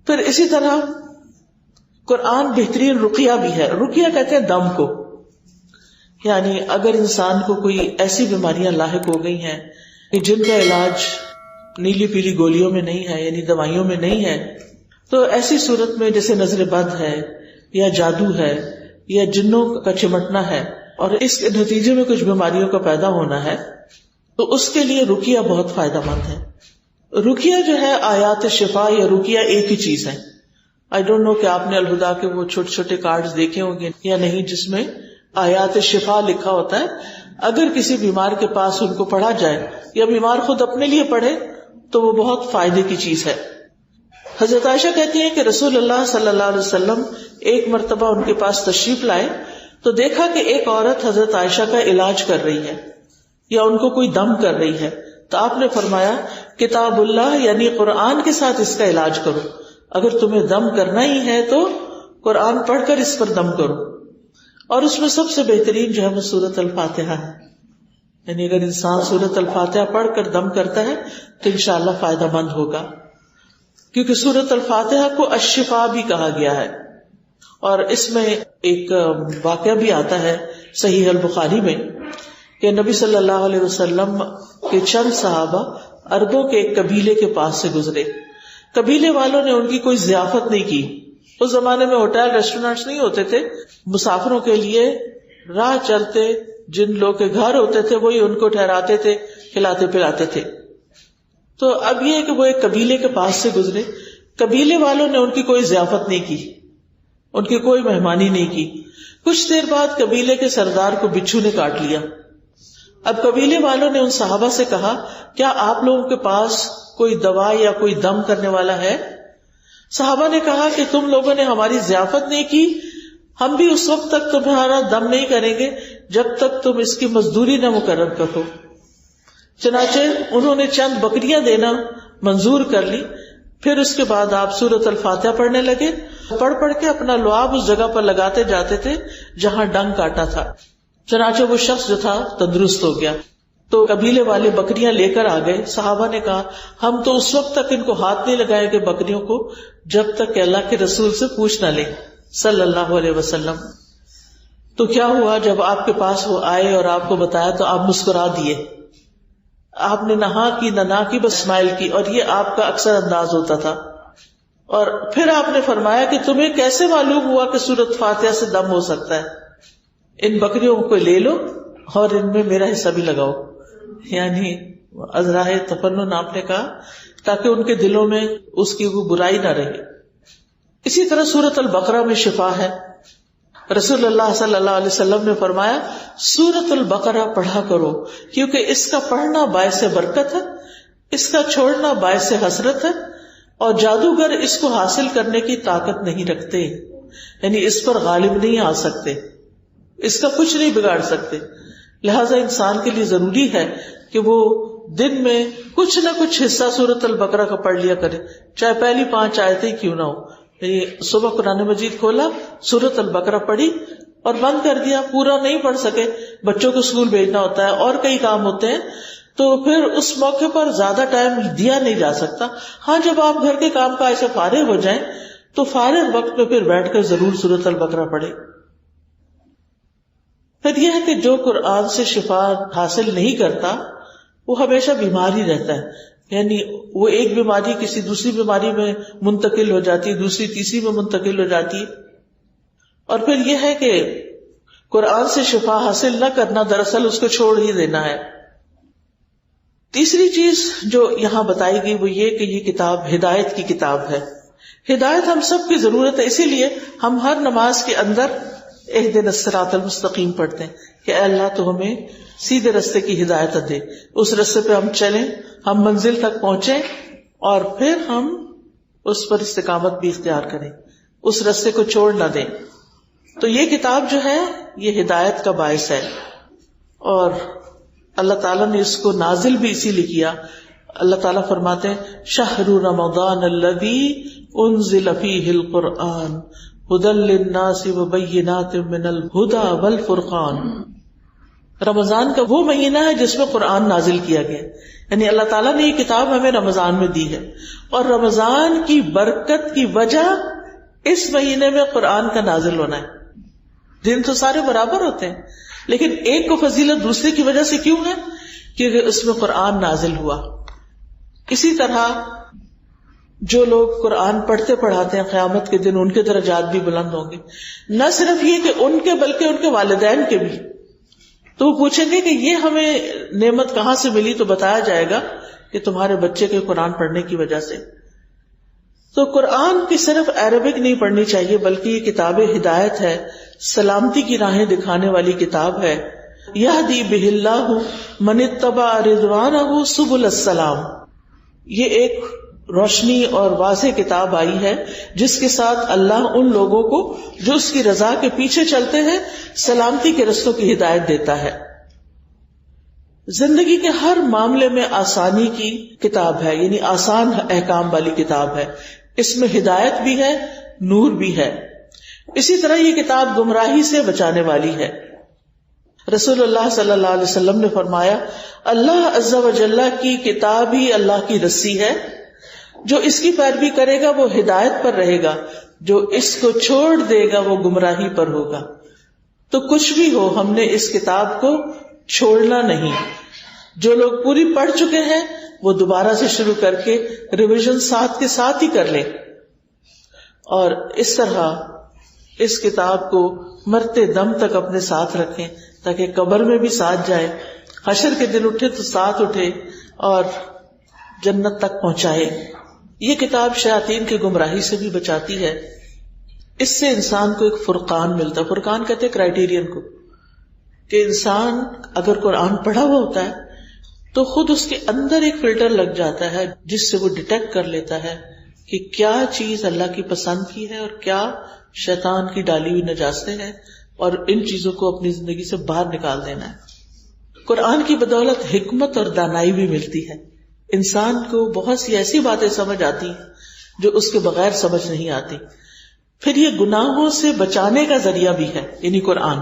پھر اسی طرح قرآن بہترین رقیہ بھی ہے. رقیہ کہتے ہیں دم کو، یعنی اگر انسان کو کوئی ایسی بیماریاں لاحق ہو گئی ہیں کہ جن کا علاج نیلی پیلی گولیوں میں نہیں ہے، یعنی دوائیوں میں نہیں ہے، تو ایسی صورت میں جیسے نظر بد ہے یا جادو ہے یا جنوں کا چمٹنا ہے اور اس کے نتیجے میں کچھ بیماریوں کا پیدا ہونا ہے، تو اس کے لیے رقیہ بہت فائدہ مند ہے. رقیہ جو ہے آیات شفا یا رقیہ ایک ہی چیز ہے. آئی ڈونٹ نو کہ آپ نے الہدا کے وہ چھوٹے چھوٹے کارڈز دیکھے ہوں گے یا نہیں جس میں آیات شفا لکھا ہوتا ہے. اگر کسی بیمار کے پاس ان کو پڑھا جائے یا بیمار خود اپنے لیے پڑھے تو وہ بہت فائدے کی چیز ہے. حضرت عائشہ کہتی ہیں کہ رسول اللہ صلی اللہ علیہ وسلم ایک مرتبہ ان کے پاس تشریف لائے تو دیکھا کہ ایک عورت حضرت عائشہ کا علاج کر رہی ہے یا ان کو کوئی دم کر رہی ہے. تو آپ نے فرمایا کتاب اللہ یعنی قرآن کے ساتھ اس کا علاج کرو. اگر تمہیں دم کرنا ہی ہے تو قرآن پڑھ کر اس پر دم کرو. اور اس میں سب سے بہترین جو ہے وہ سورۃ الفاتحہ ہے. یعنی اگر انسان سورۃ الفاتحہ پڑھ کر دم کرتا ہے تو انشاءاللہ فائدہ مند ہوگا، کیونکہ سورۃ الفاتحہ کو الشفا بھی کہا گیا ہے. اور اس میں ایک واقعہ بھی آتا ہے صحیح البخاری میں کہ نبی صلی اللہ علیہ وسلم کے چند صحابہ عربوں کے ایک قبیلے کے پاس سے گزرے. قبیلے والوں نے ان کی کوئی ضیافت نہیں کی. اس زمانے میں ہوٹل ریسٹورینٹس نہیں ہوتے تھے. مسافروں کے لیے راہ چلتے جن لوگ کے گھر ہوتے تھے وہی ان کو ٹھہراتے تھے، کھلاتے پلاتے تھے. تو اب یہ کہ وہ ایک قبیلے کے پاس سے گزرے. قبیلے والوں نے ان کی کوئی ضیافت نہیں کی، ان کی کوئی مہمانی نہیں کی. کچھ دیر بعد قبیلے کے سردار کو بچھو نے کاٹ لیا. اب قبیلے والوں نے ان صحابہ سے کہا کیا آپ لوگوں کے پاس کوئی دوا یا کوئی دم کرنے والا ہے؟ صحابہ نے کہا کہ تم لوگوں نے ہماری ضیافت نہیں کی، ہم بھی اس وقت تک تمہارا دم نہیں کریں گے جب تک تم اس کی مزدوری نہ مقرر کرو. چنانچہ انہوں نے چند بکریاں دینا منظور کر لی. پھر اس کے بعد آپ سورۃ الفاتحہ پڑھنے لگے. پڑھ کے اپنا لعاب اس جگہ پر لگاتے جاتے تھے جہاں ڈنگ کاٹا تھا. چنانچہ وہ شخص جو تھا تندرست ہو گیا. تو قبیلے والے بکریاں لے کر آ گئے. صحابہ نے کہا ہم تو اس وقت تک ان کو ہاتھ نہیں لگائیں گے بکریوں کو جب تک کہ اللہ کے رسول سے پوچھ نہ لیں صلی اللہ علیہ وسلم. تو کیا ہوا جب آپ کے پاس وہ آئے اور آپ کو بتایا تو آپ مسکرا دیے. آپ نے نہ ہاں کی نہ کی، بس اسمائل کی، اور یہ آپ کا اکثر انداز ہوتا تھا. اور پھر آپ نے فرمایا کہ تمہیں کیسے معلوم ہوا کہ سورۃ فاتحہ سے دم ہو سکتا ہے؟ ان بکریوں کو لے لو اور ان میں میرا حصہ بھی لگاؤ. یعنی ازراہ تفنن آپ نے کہا تاکہ ان کے دلوں میں اس کی وہ برائی نہ رہے. اسی طرح سورۃ البقرہ میں شفا ہے. رسول اللہ صلی اللہ علیہ وسلم نے فرمایا سورۃ البقرہ پڑھا کرو کیونکہ اس کا پڑھنا باعث برکت ہے، اس کا چھوڑنا باعث حسرت ہے، اور جادوگر اس کو حاصل کرنے کی طاقت نہیں رکھتے. یعنی اس پر غالب نہیں آ سکتے، اس کا کچھ نہیں بگاڑ سکتے. لہذا انسان کے لیے ضروری ہے کہ وہ دن میں کچھ نہ کچھ حصہ سورۃ البقرہ کا پڑھ لیا کرے، چاہے پہلی 5 آیتیں کیوں نہ ہو. یعنی صبح قرآن مجید کھولا، سورۃ البقرہ پڑھی اور بند کر دیا. پورا نہیں پڑھ سکے، بچوں کو اسکول بھیجنا ہوتا ہے اور کئی کام ہوتے ہیں، تو پھر اس موقع پر زیادہ ٹائم دیا نہیں جا سکتا. ہاں جب آپ گھر کے کام کاج سے فارغ ہو جائیں تو فارغ وقت میں پھر بیٹھ کر ضرور سورۃ البقرہ پڑھیں. پھر یہ ہے کہ جو قرآن سے شفا حاصل نہیں کرتا وہ ہمیشہ بیمار ہی رہتا ہے. یعنی وہ ایک بیماری کسی دوسری بیماری میں منتقل ہو جاتی ہے، دوسری تیسری میں منتقل ہو جاتی ہے. اور پھر یہ ہے کہ قرآن سے شفا حاصل نہ کرنا دراصل اس کو چھوڑ ہی دینا ہے. تیسری چیز جو یہاں بتائی گئی وہ یہ کہ یہ کتاب ہدایت کی کتاب ہے. ہدایت ہم سب کی ضرورت ہے، اسی لیے ہم ہر نماز کے اندر اہدنا الصراط المستقیم پڑھتے ہیں کہ اے اللہ تو ہمیں سیدھے رستے کی ہدایت دے، اس رستے پہ ہم چلیں، ہم منزل تک پہنچیں اور پھر ہم اس پر استقامت بھی اختیار کریں، اس رستے کو چھوڑ نہ دیں. تو یہ کتاب جو ہے یہ ہدایت کا باعث ہے، اور اللہ تعالیٰ نے اس کو نازل بھی اسی لیے کیا. اللہ تعالیٰ فرماتے ہیں شہر رمضان الذی انزل فیہ القرآن ھدی للناس وبینات من الھدی والفرقان. رمضان کا وہ مہینہ ہے جس میں قرآن نازل کیا گیا، یعنی اللہ تعالیٰ نے یہ کتاب ہمیں رمضان میں دی ہے، اور رمضان کی برکت کی وجہ اس مہینے میں قرآن کا نازل ہونا ہے۔ دن تو سارے برابر ہوتے ہیں، لیکن ایک کو فضیلت دوسرے کی وجہ سے کیوں ہے؟ کیونکہ اس میں قرآن نازل ہوا۔ اسی طرح جو لوگ قرآن پڑھتے پڑھاتے ہیں قیامت کے دن ان کے درجات بھی بلند ہوں گے، نہ صرف یہ کہ ان کے بلکہ ان کے والدین کے بھی۔ تو وہ پوچھیں گے کہ یہ ہمیں نعمت کہاں سے ملی، تو بتایا جائے گا کہ تمہارے بچے کے قرآن پڑھنے کی وجہ سے۔ تو قرآن کی صرف عربک نہیں پڑھنی چاہیے، بلکہ یہ کتاب ہدایت ہے، سلامتی کی راہیں دکھانے والی کتاب ہے۔ یہدی بہ اللہ من اتبع رضوانہ سبل السلام، یہ ایک روشنی اور واضح کتاب آئی ہے جس کے ساتھ اللہ ان لوگوں کو جو اس کی رضا کے پیچھے چلتے ہیں سلامتی کے رستوں کی ہدایت دیتا ہے۔ زندگی کے ہر معاملے میں آسانی کی کتاب ہے، یعنی آسان احکام والی کتاب ہے، اس میں ہدایت بھی ہے، نور بھی ہے۔ اسی طرح یہ کتاب گمراہی سے بچانے والی ہے۔ رسول اللہ صلی اللہ علیہ وسلم نے فرمایا، اللہ عز و جل کی کتاب ہی اللہ کی رسی ہے، جو اس کی پیروی کرے گا وہ ہدایت پر رہے گا، جو اس کو چھوڑ دے گا وہ گمراہی پر ہوگا۔ تو کچھ بھی ہو، ہم نے اس کتاب کو چھوڑنا نہیں۔ جو لوگ پوری پڑھ چکے ہیں وہ دوبارہ سے شروع کر کے ریویژن ساتھ کے ساتھ ہی کر لیں، اور اس طرح اس کتاب کو مرتے دم تک اپنے ساتھ رکھیں تاکہ قبر میں بھی ساتھ جائے، حشر کے دن اٹھے تو ساتھ اٹھے اور جنت تک پہنچائے۔ یہ کتاب شیاطین کی گمراہی سے بھی بچاتی ہے۔ اس سے انسان کو ایک فرقان ملتا ہے، فرقان کہتے ہیں کرائیٹیرین کو، کہ انسان اگر قرآن پڑھا ہوا ہوتا ہے تو خود اس کے اندر ایک فلٹر لگ جاتا ہے جس سے وہ ڈیٹیکٹ کر لیتا ہے کہ کیا چیز اللہ کی پسند کی ہے اور کیا شیطان کی ڈالی ہوئی نجاستیں ہیں، اور ان چیزوں کو اپنی زندگی سے باہر نکال دینا ہے۔ قرآن کی بدولت حکمت اور دانائی بھی ملتی ہے، انسان کو بہت سی ایسی باتیں سمجھ آتی ہیں جو اس کے بغیر سمجھ نہیں آتی۔ پھر یہ گناہوں سے بچانے کا ذریعہ بھی ہے، یعنی قرآن،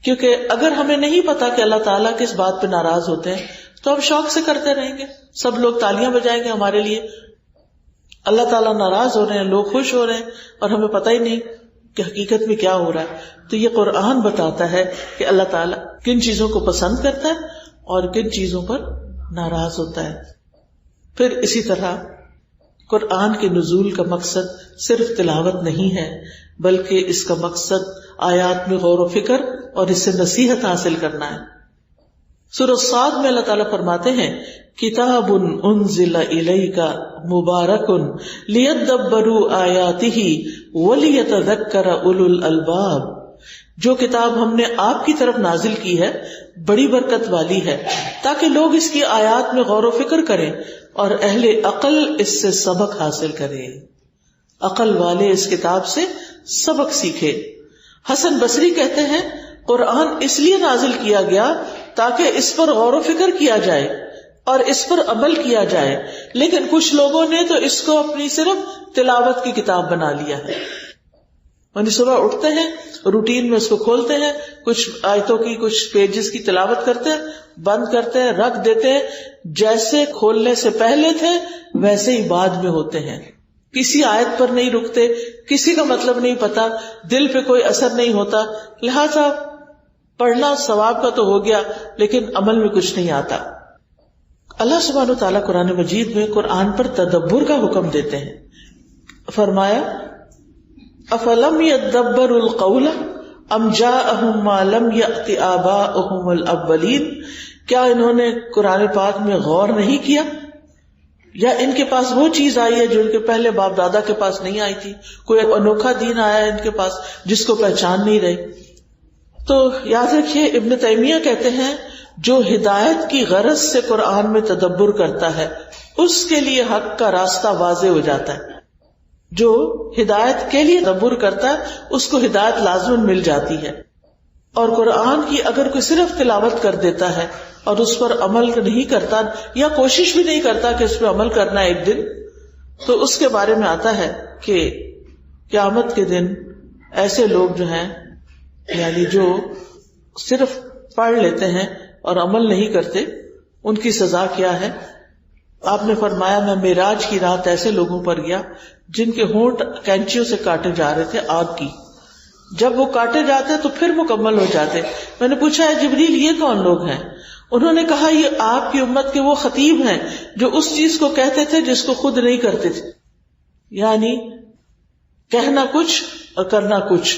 کیونکہ اگر ہمیں نہیں پتا کہ اللہ تعالیٰ کس بات پہ ناراض ہوتے ہیں تو ہم شوق سے کرتے رہیں گے، سب لوگ تالیاں بجائیں گے ہمارے لیے، اللہ تعالیٰ ناراض ہو رہے ہیں، لوگ خوش ہو رہے ہیں، اور ہمیں پتہ ہی نہیں کہ حقیقت میں کیا ہو رہا ہے۔ تو یہ قرآن بتاتا ہے کہ اللہ تعالیٰ کن چیزوں کو پسند کرتا ہے اور کن چیزوں پر ناراض ہوتا ہے۔ پھر اسی طرح قرآن کے نزول کا مقصد صرف تلاوت نہیں ہے، بلکہ اس کا مقصد آیات میں غور و فکر اور اس سے نصیحت حاصل کرنا ہے۔ سورۃ صاد میں اللہ تعالیٰ فرماتے ہیں، کتاب انزل الیک مبارک لیدبروا آیاتہ ولیتذکر اولو الالباب، جو کتاب ہم نے آپ کی طرف نازل کی ہے بڑی برکت والی ہے تاکہ لوگ اس کی آیات میں غور و فکر کریں اور اہل عقل اس سے سبق حاصل کریں، عقل والے اس کتاب سے سبق سیکھے۔ حسن بصری کہتے ہیں، قرآن اس لیے نازل کیا گیا تاکہ اس پر غور و فکر کیا جائے اور اس پر عمل کیا جائے، لیکن کچھ لوگوں نے تو اس کو اپنی صرف تلاوت کی کتاب بنا لیا ہے، یعنی صبح اٹھتے ہیں روٹین میں اس کو کھولتے ہیں، کچھ آیتوں کی کچھ پیجز کی تلاوت کرتے ہیں، بند کرتے ہیں، رکھ دیتے ہیں، جیسے کھولنے سے پہلے تھے ویسے ہی بعد میں ہوتے ہیں، کسی آیت پر نہیں رکتے، کسی کا مطلب نہیں پتا، دل پہ کوئی اثر نہیں ہوتا، لہذا پڑھنا ثواب کا تو ہو گیا لیکن عمل میں کچھ نہیں آتا۔ اللہ سبحانہ وتعالیٰ قرآن مجید میں قرآن پر تدبر کا حکم دیتے ہیں، فرمایا افلم یدبروا القول ام جاءہم ما لم یأت آباؤہم الاولین، کیا انہوں نے قرآن پاک میں غور نہیں کیا، یا ان کے پاس وہ چیز آئی ہے جو ان کے پہلے باپ دادا کے پاس نہیں آئی تھی، کوئی انوکھا دین آیا ہے ان کے پاس جس کو پہچان نہیں رہے۔ تو یاد رکھیے، ابن تیمیہ کہتے ہیں جو ہدایت کی غرض سے قرآن میں تدبر کرتا ہے اس کے لیے حق کا راستہ واضح ہو جاتا ہے، جو ہدایت کے لیے تدبر کرتا ہے اس کو ہدایت لازماً مل جاتی ہے۔ اور قرآن کی اگر کوئی صرف تلاوت کر دیتا ہے اور اس پر عمل نہیں کرتا یا کوشش بھی نہیں کرتا کہ اس پہ عمل کرنا ایک دن، تو اس کے بارے میں آتا ہے کہ قیامت کے دن ایسے لوگ جو ہیں، یعنی جو صرف پڑھ لیتے ہیں اور عمل نہیں کرتے ان کی سزا کیا ہے. آپ نے فرمایا میں معراج کی رات ایسے لوگوں پر گیا جن کے ہونٹ کینچیوں سے کاٹے جا رہے تھے آگ کی. جب وہ کاٹے جاتے تو پھر مکمل ہو جاتے. میں نے پوچھا ہے جبریل یہ کون لوگ ہیں؟ انہوں نے کہا یہ آپ کی امت کے وہ خطیب ہیں جو اس چیز کو کہتے تھے جس کو خود نہیں کرتے تھے. یعنی کہنا کچھ اور کرنا کچھ.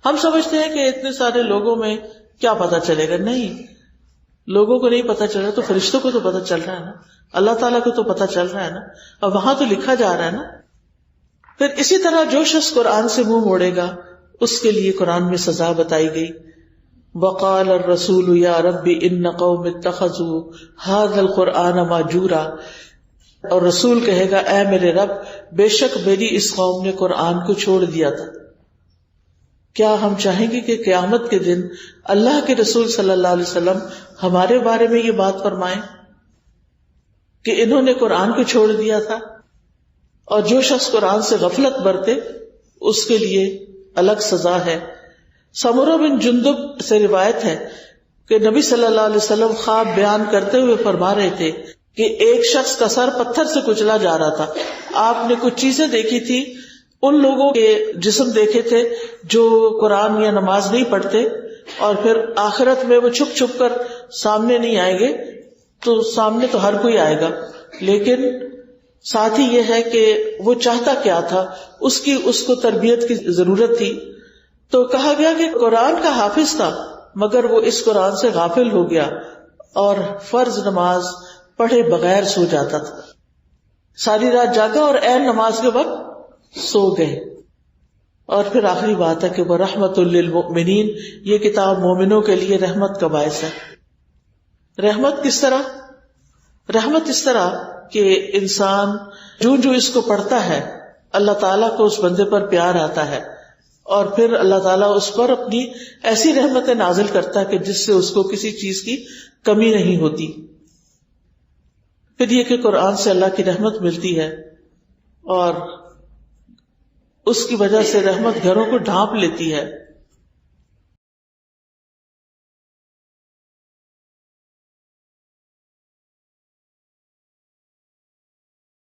ہم سمجھتے ہیں کہ اتنے سارے لوگوں میں کیا پتا چلے گا. نہیں، لوگوں کو نہیں پتا چل رہا تو فرشتوں کو تو پتا چل رہا ہے نا، اللہ تعالیٰ کو تو پتا چل رہا ہے نا، اور وہاں تو لکھا جا رہا ہے نا. پھر اسی طرح جو شخص قرآن سے منہ موڑے گا اس کے لیے قرآن میں سزا بتائی گئی. وقال الرسول یا رب ان قوم اتخذوا هذا القرآن مہجورا. اور رسول کہے گا اے میرے رب بے شک میری اس قوم نے قرآن کو چھوڑ دیا تھا. کیا ہم چاہیں گے کہ قیامت کے دن اللہ کے رسول صلی اللہ علیہ وسلم ہمارے بارے میں یہ بات فرمائیں کہ انہوں نے قرآن کو چھوڑ دیا تھا؟ اور جو شخص قرآن سے غفلت برتے اس کے لیے الگ سزا ہے. سمرہ بن جندب سے روایت ہے کہ نبی صلی اللہ علیہ وسلم خواب بیان کرتے ہوئے فرما رہے تھے کہ ایک شخص کا سر پتھر سے کچلا جا رہا تھا. آپ نے کچھ چیزیں دیکھی تھی، ان لوگوں کے جسم دیکھے تھے جو قرآن یا نماز نہیں پڑھتے، اور پھر آخرت میں وہ چھپ چھپ کر سامنے نہیں آئیں گے. تو سامنے تو ہر کوئی آئے گا، لیکن ساتھ ہی یہ ہے کہ وہ چاہتا کیا تھا، اس کو تربیت کی ضرورت تھی. تو کہا گیا کہ قرآن کا حافظ تھا مگر وہ اس قرآن سے غافل ہو گیا اور فرض نماز پڑھے بغیر سو جاتا تھا. ساری رات جاگا اور عین نماز کے وقت سو گئے. اور پھر آخری بات ہے کہ وہ رحمت للمؤمنین، یہ کتاب مومنوں کے لیے رحمت کا باعث ہے. رحمت کس طرح؟ رحمت اس طرح کہ انسان جو اس کو پڑھتا ہے اللہ تعالیٰ کو اس بندے پر پیار آتا ہے، اور پھر اللہ تعالیٰ اس پر اپنی ایسی رحمتیں نازل کرتا ہے کہ جس سے اس کو کسی چیز کی کمی نہیں ہوتی. پھر یہ کہ قرآن سے اللہ کی رحمت ملتی ہے اور اس کی وجہ سے رحمت گھروں کو ڈھانپ لیتی ہے.